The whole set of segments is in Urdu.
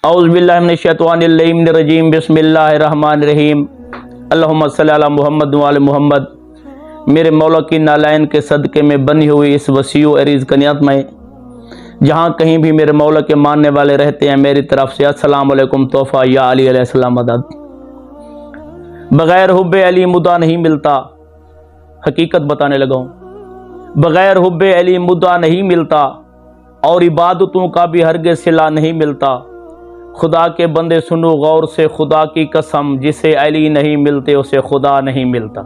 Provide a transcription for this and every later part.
اعوذ باللہ من الشیطان الرجیم بسم اللہ الرحمن الرحیم اللہم صلی علی محمد وعلی محمد۔ میرے مولا کی نالائن کے صدقے میں بنی ہوئی اس وسیع و عریض کنیات میں جہاں کہیں بھی میرے مولا کے ماننے والے رہتے ہیں، میری طرف سے السلام علیکم تحفہ یا علی علیہ السلام مدد۔ بغیر حب علی مدعا نہیں ملتا، حقیقت بتانے لگا ہوں۔ بغیر حب علی مدعا نہیں ملتا اور عبادتوں کا بھی ہرگز صلہ نہیں ملتا۔ خدا کے بندے سنو غور سے، خدا کی قسم جسے علی نہیں ملتے اسے خدا نہیں ملتا۔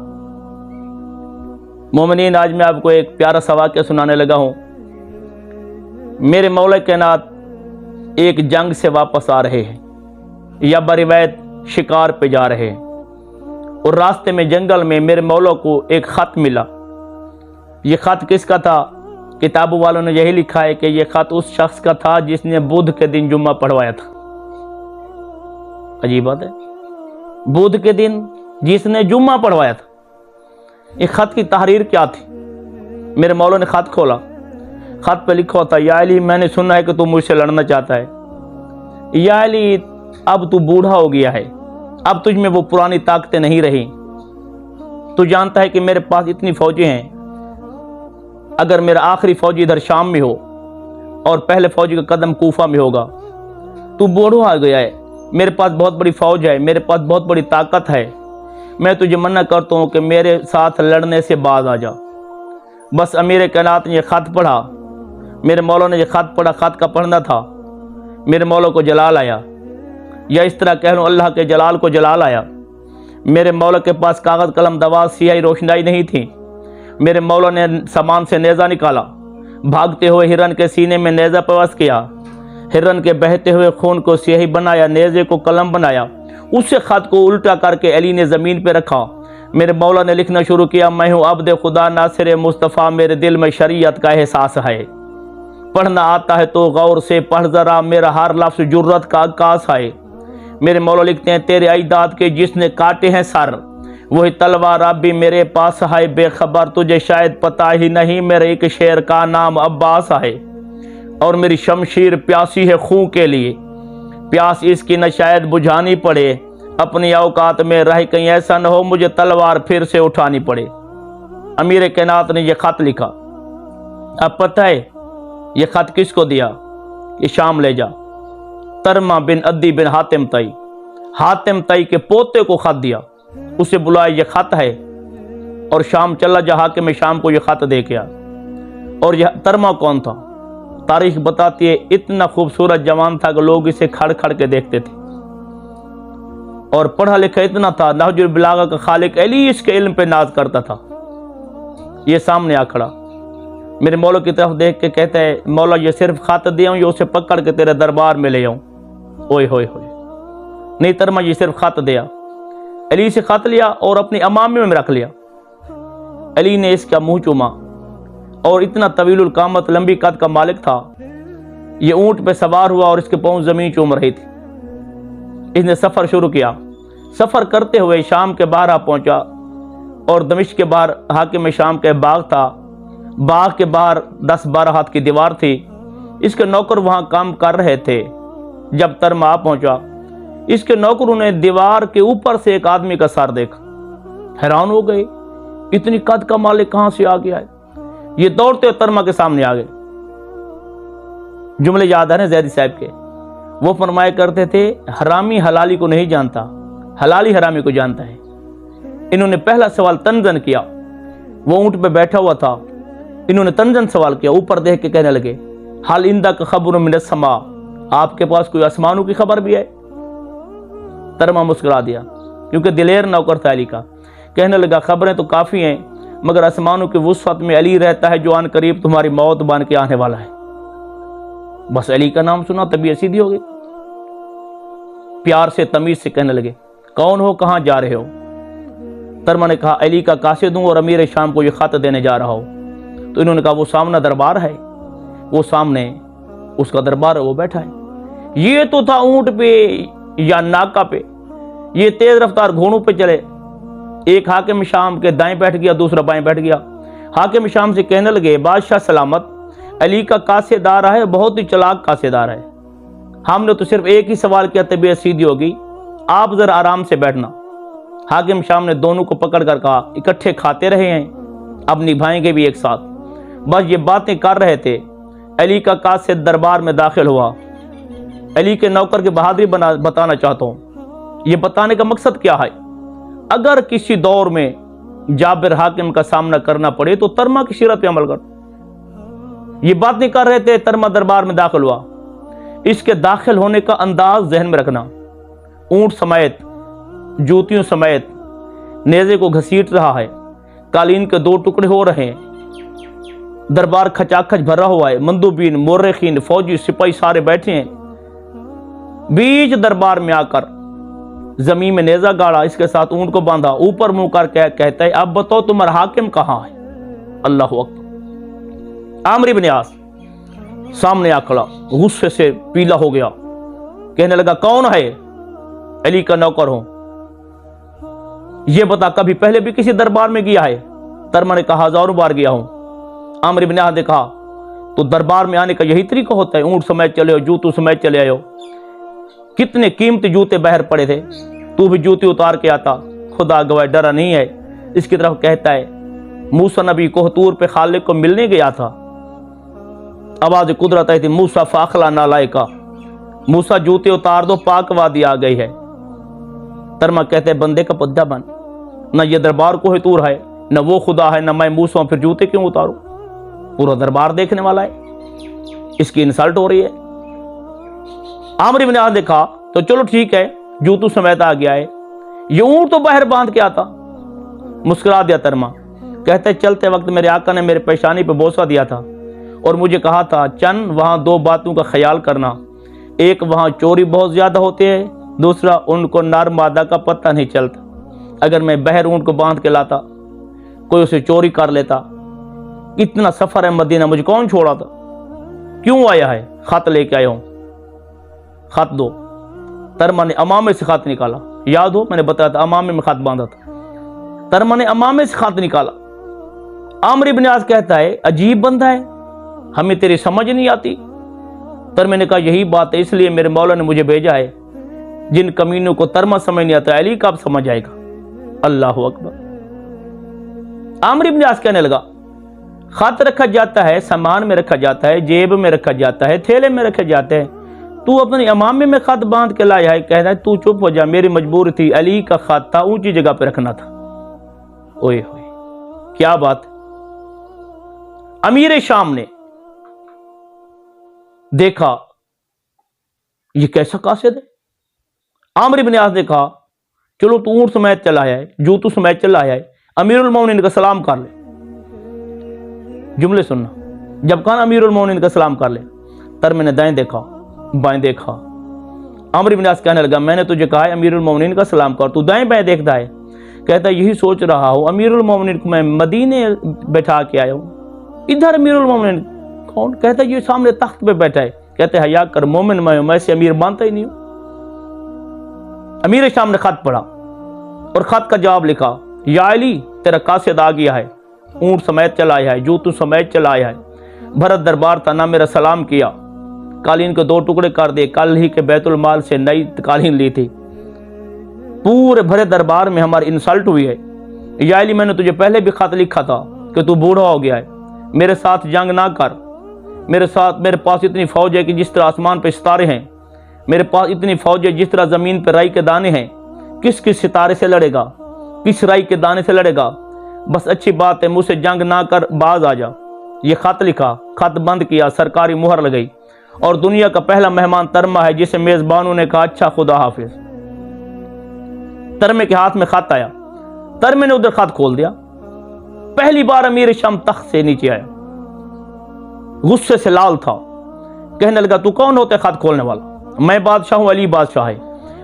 مومنین، آج میں آپ کو ایک پیارا سا واقعہ سنانے لگا ہوں۔ میرے مولا کائنات ایک جنگ سے واپس آ رہے ہیں یا بروایت شکار پہ جا رہے ہیں، اور راستے میں جنگل میں میرے مولا کو ایک خط ملا۔ یہ خط کس کا تھا؟ کتابوں والوں نے یہی لکھا ہے کہ یہ خط اس شخص کا تھا جس نے بدھ کے دن جمعہ پڑھوایا تھا۔ عجیب بات ہے، بدھ کے دن جس نے جمعہ پڑھوایا تھا۔ یہ خط کی تحریر کیا تھی؟ میرے مولا نے خط کھولا، خط پہ لکھا تھا، یا علی میں نے سنا ہے کہ تو مجھ سے لڑنا چاہتا ہے۔ یا علی اب تو بوڑھا ہو گیا ہے، اب تجھ میں وہ پرانی طاقتیں نہیں رہی۔ تو جانتا ہے کہ میرے پاس اتنی فوجیں ہیں، اگر میرا آخری فوجی ادھر شام میں ہو اور پہلے فوجی کا قدم کوفہ میں ہوگا، تو بوڑھا ہو گیا ہے، میرے پاس بہت بڑی فوج ہے، میرے پاس بہت بڑی طاقت ہے، میں تجھے منع کرتا ہوں کہ میرے ساتھ لڑنے سے باز آ جا۔ بس امیر کائنات نے یہ خط پڑھا، میرے مولا نے یہ خط پڑھا، خط کا پڑھنا تھا، میرے مولا کو جلال آیا، یا اس طرح کہہ لوں اللہ کے جلال کو جلال آیا۔ میرے مولا کے پاس کاغذ قلم دواز سیاہی روشنائی نہیں تھی۔ میرے مولا نے سامان سے نیزہ نکالا، بھاگتے ہوئے ہرن کے سینے میں نیزہ پیوست کیا، ہرن کے بہتے ہوئے خون کو سیاہی بنایا، نیزے کو قلم بنایا، اس سے خط کو الٹا کر کے علی نے زمین پہ رکھا۔ میرے مولا نے لکھنا شروع کیا، میں ہوں عبد خدا ناصر مصطفیٰ، میرے دل میں شریعت کا احساس ہے۔ پڑھنا آتا ہے تو غور سے پڑھ ذرا، میرا ہر لفظ جرت کا عکاس ہے۔ میرے مولا لکھتے ہیں، تیرے اجداد کے جس نے کاٹے ہیں سر، وہی تلوار اب بھی میرے پاس ہے، بے خبر تجھے شاید پتہ ہی نہیں، میرے ایک شعر کا نام عباس ہے، اور میری شمشیر پیاسی ہے خون کے لیے، پیاس اس کی نہ شاید بجھانی پڑے، اپنی اوقات میں رہ کہیں ایسا نہ ہو مجھے تلوار پھر سے اٹھانی پڑے۔ امیر کائنات نے یہ خط لکھا۔ اب پتہ ہے یہ خط کس کو دیا؟ یہ شام لے جا، ترما بن عدی بن حاتم طئی، حاتم طئی کے پوتے کو خط دیا، اسے بلایا یہ خط ہے، اور شام چلا جا، حاکم شام کو یہ خط دے کے آ۔ اور یہ ترما کون تھا؟ تاریخ بتاتی ہے اتنا خوبصورت جوان تھا کہ لوگ اسے کھڑ کھڑ کے دیکھتے تھے، اور پڑھا لکھا اتنا تھا، نہج البلاغہ کا خالق علی اس کے علم پہ ناز کرتا تھا۔ یہ سامنے آ کھڑا، میرے مولا کی طرف دیکھ کے کہتا ہے، مولا یہ صرف خط دیا ہوں، یہ اسے پکڑ کے تیرے دربار میں لے آؤں۔ اوئے ہوئے ہوئے، نہیں ترما یہ صرف خط دیا۔ علی سے خط لیا اور اپنی امامے میں رکھ لیا۔ علی نے اس کا منہ چوما، اور اتنا طویل القامت لمبی قد کا مالک تھا، یہ اونٹ پہ سوار ہوا اور اس کے پاؤں زمین چوم رہی تھی۔ اس نے سفر شروع کیا، سفر کرتے ہوئے شام کے باہر پہنچا، اور دمشق کے باہر حاکم شام کے باغ تھا، باغ کے باہر 10-12 ہاتھ کی دیوار تھی، اس کے نوکر وہاں کام کر رہے تھے۔ جب ترما پہنچا، اس کے نوکروں نے دیوار کے اوپر سے ایک آدمی کا سر دیکھا، حیران ہو گئے، اتنی قد کا مالک کہاں سے آ گیا ہے؟ یہ دوڑتے ہوئے ترما کے سامنے آ گئے۔ جملے یاد ہیں زیدی صاحب کے، وہ فرمایا کرتے تھے، حرامی حلالی کو نہیں جانتا، حلالی حرامی کو جانتا ہے۔ انہوں نے پہلا سوال تنزن کیا، وہ اونٹ پہ بیٹھا ہوا تھا، انہوں نے تنزن سوال کیا، اوپر دیکھ کے کہنے لگے، حال عندک خبر من السماء، آپ کے پاس کوئی آسمانوں کی خبر بھی ہے؟ ترما مسکرا دیا، کیونکہ دلیر نوکر تھا علی کا، کہنے لگا، خبریں تو کافی ہیں، مگر آسمانوں کی وسعت میں علی رہتا ہے جو آن قریب تمہاری موت بن کے آنے والا ہے۔ بس علی کا نام سنا طبیعت سیدھی ہو گئی، پیار سے تمیز سے کہنے لگے، کون ہو، کہاں جا رہے ہو؟ ترما نے کہا، علی کا قاصد ہوں اور امیر شام کو یہ خط دینے جا رہا ہوں۔ تو انہوں نے کہا، وہ سامنے دربار ہے، وہ سامنے اس کا دربار ہے، وہ بیٹھا ہے۔ یہ تو تھا اونٹ پہ یا ناکا پہ، یہ تیز رفتار گھوڑوں پہ چلے، ایک حاکم شام کے دائیں بیٹھ گیا، دوسرا بائیں بیٹھ گیا۔ حاکم شام سے کہنے لگے، بادشاہ سلامت، علی کا قاصد آ رہا ہے، بہت ہی چلاک قاصد آ رہا ہے۔ ہم نے تو صرف ایک ہی سوال کیا، طبیعت سیدھی ہوگی، آپ ذرا آرام سے بیٹھنا۔ حاکم شام نے دونوں کو پکڑ کر کہا اکٹھے کھاتے رہے ہیں، اب نبھائیں گے بھی ایک ساتھ۔ بس یہ باتیں کر رہے تھے، علی کا قاصد دربار میں داخل ہوا۔ علی کے نوکر کی بہادری بتانا چاہتا ہوں۔ یہ بتانے کا مقصد کیا ہے؟ اگر کسی دور میں جابر حاکم کا سامنا کرنا پڑے تو ترما کی سیرت پہ عمل کر۔ یہ باتیں کر رہے تھے، ترما دربار میں داخل ہوا۔ اس کے داخل ہونے کا انداز ذہن میں رکھنا، اونٹ سمیت، جوتیوں سمیت نیزے کو گھسیٹ رہا ہے، قالین کے دو ٹکڑے ہو رہے ہیں، دربار کھچاکھچ بھرا ہوا ہے، مندوبین، مورخین، فوجی، سپاہی سارے بیٹھے ہیں۔ بیچ دربار میں آ کر زمین میں نیزہ گاڑا، اس کے ساتھ اونٹ کو باندھا، اوپر منہ کر کہتا ہے اب بتاؤ تمہارا حاکم کہاں ہے؟ اللہ اکبر۔ عامر بن عاص سامنے آ کھڑا، غصے سے پیلا ہو گیا، کہنے لگا کون ہے؟ علی کا نوکر ہوں۔ یہ بتا کبھی پہلے بھی کسی دربار میں گیا ہے؟ ترما نے کہا ہزاروں بار گیا ہوں۔ عامر بن عاص نے کہا تو دربار میں آنے کا یہی طریقہ ہوتا ہے؟ اونٹ سمیت چلے ہو، جوتوں سمیت چلے آئے ہو، کتنے قیمتی جوتے باہر پڑے تھے، تو بھی جوتے اتار کے آتا، خدا گواہ ڈرا نہیں ہے؟ اس کی طرف کہتا ہے موسیٰ نبی کوہ طور پہ خالق کو ملنے گیا تھا، آواز قدرت آئی تھی موسیٰ فاخلا نالائکا، موسیٰ جوتے اتار دو، پاک وادی آ گئی ہے۔ ترما کہتے ہیں بندے کا پدہ بن، نہ یہ دربار کوہ طور ہے، نہ وہ خدا ہے، نہ میں موسیٰ ہوں، پھر جوتے کیوں اتاروں؟ پورا دربار دیکھنے والا ہے، اس کی انسلٹ ہو رہی ہے۔ عامر بن عاص نے کہا تو چلو ٹھیک ہے، جوتوں سمیت آ گیا ہے، یہ اونٹ تو باہر باندھ کے آتا۔ مسکرا دیا ترما، کہتے چلتے وقت میرے آقا نے میرے پیشانی پہ بوسہ دیا تھا اور مجھے کہا تھا چند وہاں دو باتوں کا خیال کرنا، ایک وہاں چوری بہت زیادہ ہوتے ہیں، دوسرا ان کو نر مادہ کا پتہ نہیں چلتا، اگر میں باہر اونٹ کو باندھ کے لاتا کوئی اسے چوری کر لیتا، اتنا سفر ہے مدینہ مجھے کون چھوڑا تھا؟ کیوں آیا ہے؟ خط لے کے آیا ہوں، خط دو۔ ترما نے امامے سے خط نکالا، یاد ہو میں نے بتایا تھا امامے میں خط باندھا تھا، ترما نے امامے سے خط نکالا۔ عامر بن عاص کہتا ہے عجیب بندہ ہے، ہمیں تیری سمجھ نہیں آتی۔ ترما نے کہا یہی بات ہے، اس لیے میرے مولا نے مجھے بھیجا ہے، جن کمینوں کو ترما سمجھ نہیں آتا علی کب سمجھ آئے گا؟ اللہ اکبر۔ عامر بن عاص کہنے لگا خط رکھا جاتا ہے، سامان میں رکھا جاتا ہے، جیب میں رکھا جاتا ہے، تھیلے میں رکھے جاتے ہیں، تو اپنے امامے میں خط باندھ کے لایا ہے؟ کہتا ہے تو چپ ہو جا، میری مجبوری تھی، علی کا خط تھا، اونچی جگہ پہ رکھنا تھا۔ اوئے ہوئے کیا بات۔ امیر شام نے دیکھا یہ کیسا قاصد ہے۔ عامر بن عاص نے کہا چلو تو اونٹ سمیت چلا آیا ہے، جوتوں سمیت چلا آیا ہے، امیر المومنین کا سلام کر لے۔ جملے سننا، جب کہا امیر المومنین کا سلام کر لے، ترما نے دائیں دیکھا بائیں دیکھا۔ عامر بن عاص کہنے لگا میں نے تجھے کہا ہے امیر المومنین کا سلام کر، تو دائیں بائیں دیکھتا ہے؟ کہتا ہے یہی سوچ رہا ہوں، امیر المومنین کو میں مدینے بیٹھا کے آیا ہوں، ادھر امیر المومنین کون؟ کہتا ہے یہ سامنے تخت پہ بیٹھا ہے۔ کہتے ہیں حیا کر، مومن میں ہوں، میں سے امیر مانتا ہی نہیں ہوں۔ امیر شام نے خط پڑھا اور خط کا جواب لکھا یا علی تیرا قاصد آ گیا ہے، اونٹ سمیت چلا آیا ہے، جوتوں سمیت چلا آیا ہے، بھرت دربار تھا، نہ میرا سلام کیا، قالین کے دو ٹکڑے کر دے، کل ہی کے بیت المال سے نئی قالین لی تھی، پورے بھرے دربار میں ہماری انسلٹ ہوئی ہے۔ یا علی میں نے تجھے پہلے بھی خط لکھا تھا کہ تو بوڑھا ہو گیا ہے، میرے ساتھ جنگ نہ کر، میرے پاس اتنی فوج ہے کہ جس طرح آسمان پہ ستارے ہیں، میرے پاس اتنی فوج ہے جس طرح زمین پہ رائی کے دانے ہیں، کس کس ستارے سے لڑے گا، کس رائی کے دانے سے لڑے گا؟ بس اچھی بات ہے مجھ سے جنگ نہ کر، باز آ جا۔ یہ خط لکھا، خط بند کیا، سرکاری مہر لگئی، اور دنیا کا پہلا مہمان ترما ہے جسے میزبانوں نے کہا اچھا خدا حافظ۔ ترمے کے ہاتھ میں خط آیا، ترمے نے ادھر خط کھول دیا۔ پہلی بار امیر شام تخت سے نیچے آیا، غصے سے لال تھا، کہنے لگا تو کون ہوتا ہے خط کھولنے والا؟ میں بادشاہ ہوں، علی بادشاہ ہے،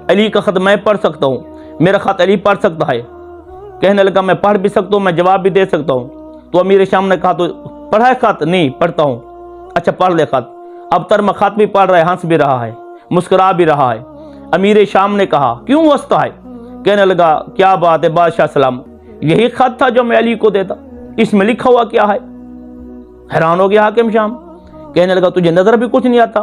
علی کا خط میں پڑھ سکتا ہوں، میرا خط علی پڑھ سکتا ہے۔ کہنے لگا میں پڑھ بھی سکتا ہوں، میں جواب بھی دے سکتا ہوں۔ تو امیر شام نے کہا تو پڑھا ہے خط؟ نہیں پڑھتا ہوں۔ اچھا پڑھ لے خط۔ اب ترما خط بھی پڑھ رہا ہے، ہنس بھی رہا ہے، مسکرا بھی رہا ہے۔ امیر شام نے کہا کیوں ہنستا ہے؟ کہنے لگا کیا بات ہے بادشاہ سلام، یہی خط تھا جو میں علی کو دیتا، اس میں لکھا ہوا کیا ہے؟ حیران ہو گیا حاکم شام، کہنے لگا تجھے نظر بھی کچھ نہیں آتا؟